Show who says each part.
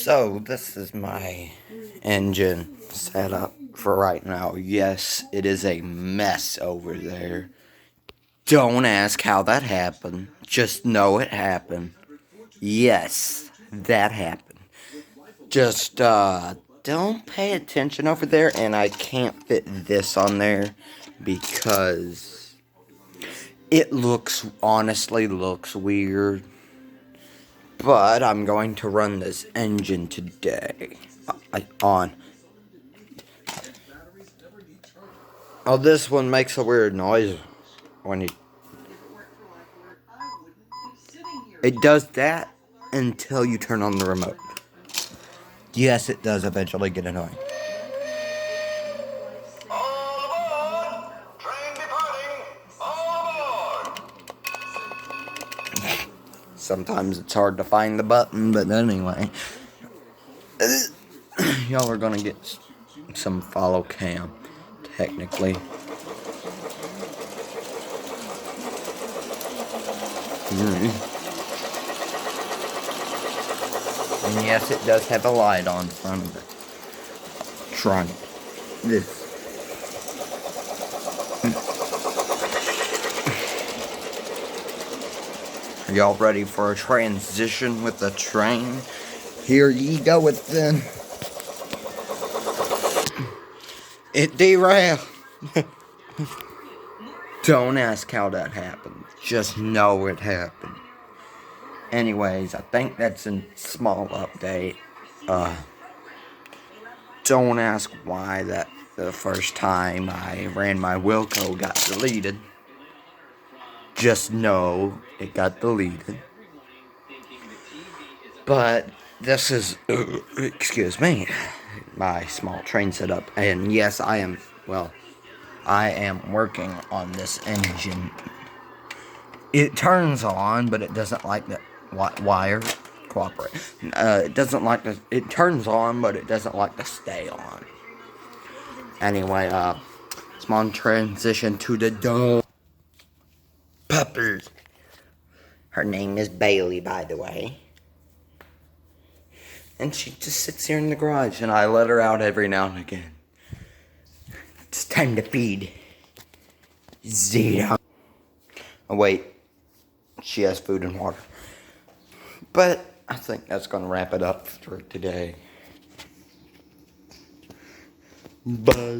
Speaker 1: So, this is my engine setup for right now. Yes, it is a mess over there. Don't ask how that happened. Just know it happened. Yes, that happened. Just, don't pay attention over there, and I can't fit this on there because it honestly looks weird. But I'm going to run this engine today. On. Oh, this one makes a weird noise when you... It does that until you turn on the remote. Yes, it does eventually get annoying.
Speaker 2: All aboard! Train departing! All aboard!
Speaker 1: Sometimes it's hard to find the button, but anyway. Y'all are gonna get some follow cam, technically. And yes, it does have a light on front of it. Trying this. Are y'all ready for a transition with the train? Here ye go it then. It derailed. Don't ask how that happened. Just know it happened. Anyways, I think that's a small update. Don't ask why that the first time I ran my Wilco got deleted. Just know it got deleted. But this is, excuse me, my small train setup. And yes, I am working on this engine. It turns on, but it doesn't like the wire. Cooperate. It doesn't like to. It turns on, but it doesn't like to stay on. Anyway, small transition to the dog puppy. Her name is Bailey, by the way. And she just sits here in the garage, and I let her out every now and again. It's time to feed Zeta. Oh, wait. She has food and water. But I think that's going to wrap it up for today. Bye.